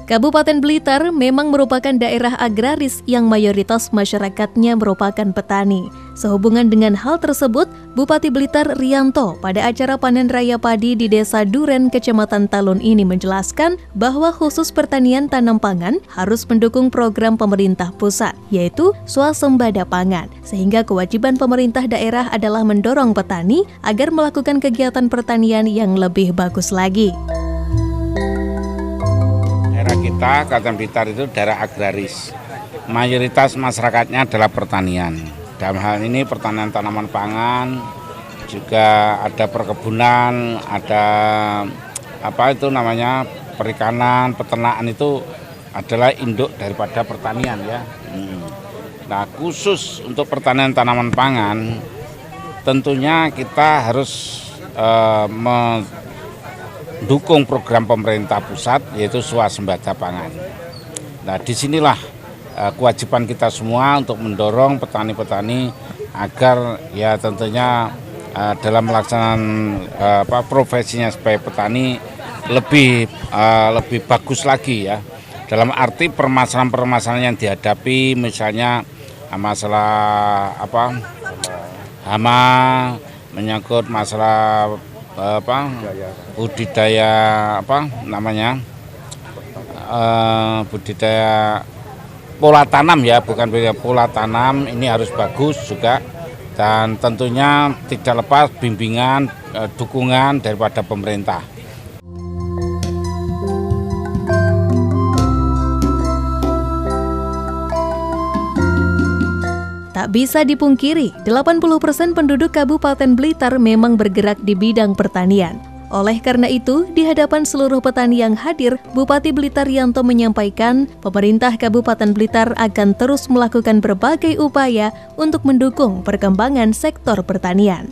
Kabupaten Blitar memang merupakan daerah agraris yang mayoritas masyarakatnya merupakan petani. Sehubungan dengan hal tersebut, Bupati Blitar Rianto pada acara panen raya padi di Desa Duren, Kecamatan Talun ini menjelaskan bahwa khusus pertanian tanam pangan harus mendukung program pemerintah pusat, yaitu swasembada pangan, sehingga kewajiban pemerintah daerah adalah mendorong petani agar melakukan kegiatan pertanian yang lebih bagus lagi. Daerah kita, Kabupaten Blitar itu daerah agraris. Mayoritas masyarakatnya adalah pertanian. Dalam hal ini pertanian tanaman pangan, juga ada perkebunan, ada perikanan, peternakan itu adalah induk daripada pertanian ya. Nah, khusus untuk pertanian tanaman pangan, tentunya kita harus mendukung program pemerintah pusat yaitu swasembada pangan. Nah, disinilah kewajiban kita semua untuk mendorong petani-petani agar ya tentunya dalam melaksanakan profesinya sebagai petani lebih bagus lagi ya. Dalam arti permasalahan-permasalahan yang dihadapi, misalnya masalah hama, menyangkut masalah budidaya budidaya pola tanam ya, bukan pola tanam, ini harus bagus juga, dan tentunya tidak lepas bimbingan, dukungan daripada pemerintah. Tak bisa dipungkiri, 80% penduduk Kabupaten Blitar memang bergerak di bidang pertanian. Oleh karena itu, di hadapan seluruh petani yang hadir, Bupati Blitar Rianto menyampaikan pemerintah Kabupaten Blitar akan terus melakukan berbagai upaya untuk mendukung perkembangan sektor pertanian.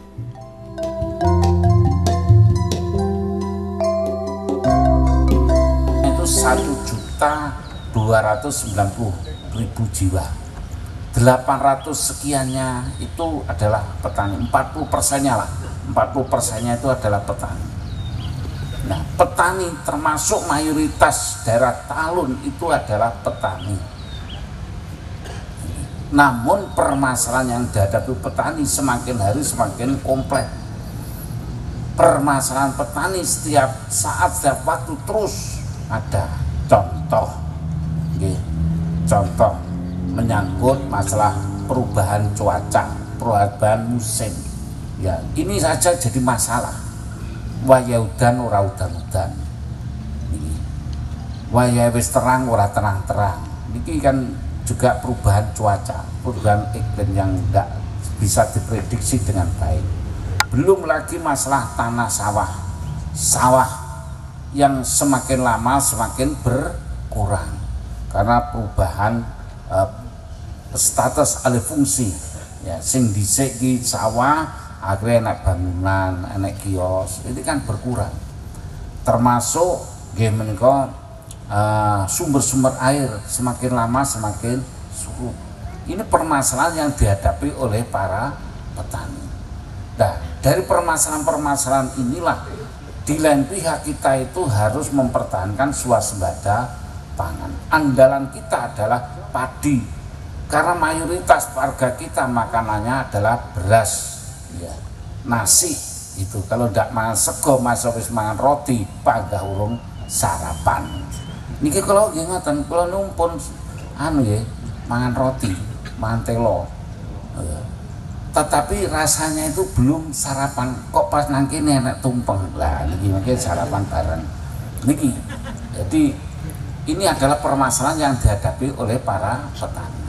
Itu 1.290.000 jiwa. 800 sekiannya itu adalah petani, 40%-nya lah, 40%-nya itu adalah petani. Nah, petani termasuk mayoritas daerah Talun itu adalah petani. Namun permasalahan yang dihadapi petani semakin hari semakin kompleks. Permasalahan petani setiap saat, setiap waktu terus ada. Contoh menyangkut masalah perubahan cuaca, perubahan musim. Ya, ini saja jadi masalah. Waya udan ora udan-udan. Waya wis terang ora terang-terang. Ini kan juga perubahan cuaca, perubahan iklim yang tidak bisa diprediksi dengan baik. Belum lagi masalah tanah sawah. Sawah yang semakin lama semakin berkurang karena perubahan status alih fungsi ya, sing dhisik ki sawah akhirnya enak bangunan, enak kios, ini kan berkurang. Termasuk nggih menika sumber-sumber air semakin lama semakin surut. Ini permasalahan yang dihadapi oleh para petani. Nah, dari permasalahan-permasalahan inilah di lain pihak kita itu harus mempertahankan swasembada pangan. Andalan kita adalah padi, karena mayoritas warga kita makanannya adalah beras, ya, nasi itu. Kalau tidak makan sego, masuk wis mangan roti, panggah urung sarapan. Niki kalau ngoten, kalau numpun mangan roti, mangan telo. Tetapi rasanya itu belum sarapan, kok pas nang kene enak tumpeng. Lah niki mungkin sarapan bareng. Niki. Jadi ini adalah permasalahan yang dihadapi oleh para petani.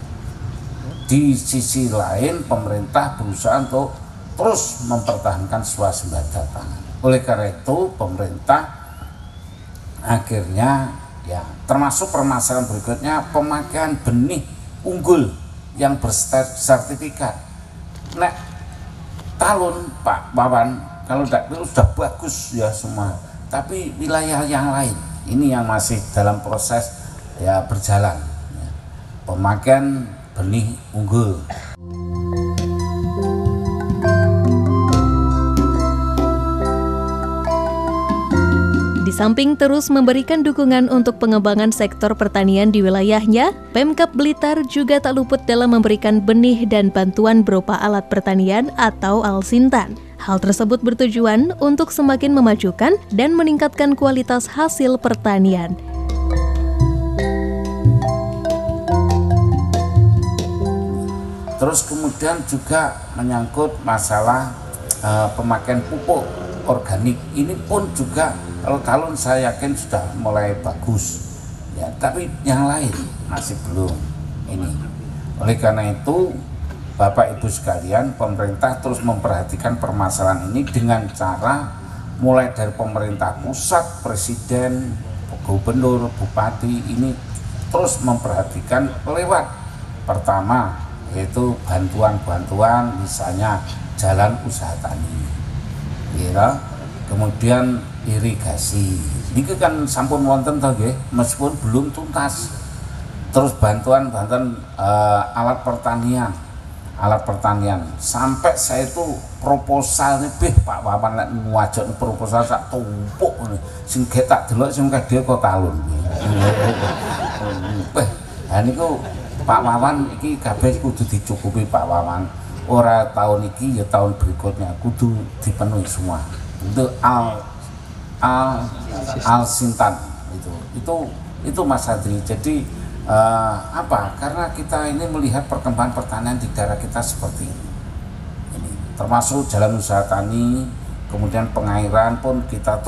Di sisi lain pemerintah berusaha untuk terus mempertahankan swasembada pangan. Oleh karena itu pemerintah akhirnya ya termasuk permasalahan berikutnya pemakaian benih unggul yang bersertifikat. Nek Talun Pak Wawan kalau tidak itu sudah bagus ya semua, tapi wilayah yang lain ini yang masih dalam proses ya berjalan ya. Pemakaian benih unggul. Di samping terus memberikan dukungan untuk pengembangan sektor pertanian di wilayahnya, Pemkab Blitar juga tak luput dalam memberikan benih dan bantuan berupa alat pertanian atau Alsintan. Hal tersebut bertujuan untuk semakin memajukan dan meningkatkan kualitas hasil pertanian. Terus kemudian juga menyangkut masalah pemakaian pupuk organik. Ini pun juga kalau talun saya yakin sudah mulai bagus, ya. Tapi yang lain masih belum ini. Oleh karena itu, Bapak Ibu sekalian, pemerintah terus memperhatikan permasalahan ini dengan cara mulai dari pemerintah pusat, presiden, gubernur, bupati ini terus memperhatikan lewat pertama yaitu bantuan-bantuan, misalnya jalan usaha tani, ya. Kemudian irigasi, ini kan sampun wonten toh nggih, meskipun belum tuntas. Terus bantuan-bantuan alat pertanian, sampai saya itu proposalnya Pak Wawan nek ngajak proposal sak tumpuk sing tak delok sing kadhe kok talun. Nah niku Pak Wawan iki kabeh kudu dicukupi Pak Wawan. Ora tahun iki ya tahun berikutnya kudu dipenuhi semua. Itu Alsintan itu Mas Adri. Jadi apa? Karena kita ini melihat perkembangan pertanian di daerah kita seperti ini. Termasuk jalan usaha tani, kemudian pengairan pun kita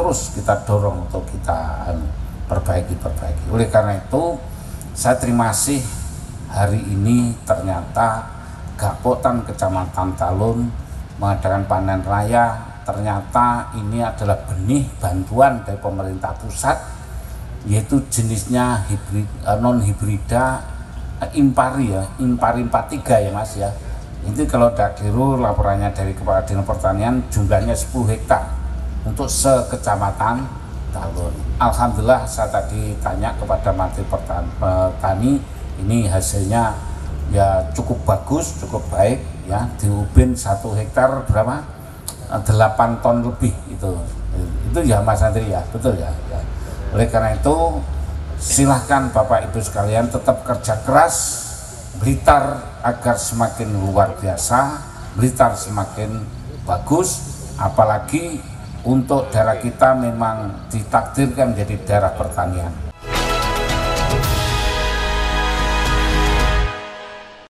dorong untuk kita perbaiki. Oleh karena itu saya terima kasih hari ini ternyata Gapotan Kecamatan Talun mengadakan panen raya. Ternyata ini adalah benih bantuan dari pemerintah pusat, yaitu jenisnya hibrid, non hibrida impari ya, impari 43 ya Mas ya. Ini kalau tidak keliru laporannya dari Kepala Dinas Pertanian jumlahnya 10 hektar untuk sekecamatan Talun. Alhamdulillah saya tadi tanya kepada Menteri Petani, ini hasilnya ya cukup bagus, cukup baik ya. Di Ubin 1 hektar berapa? 8 ton lebih itu ya Mas Andri ya, betul ya. Oleh karena itu silahkan Bapak Ibu sekalian tetap kerja keras Blitar agar semakin luar biasa, Blitar semakin bagus, apalagi untuk daerah kita memang ditakdirkan menjadi daerah pertanian.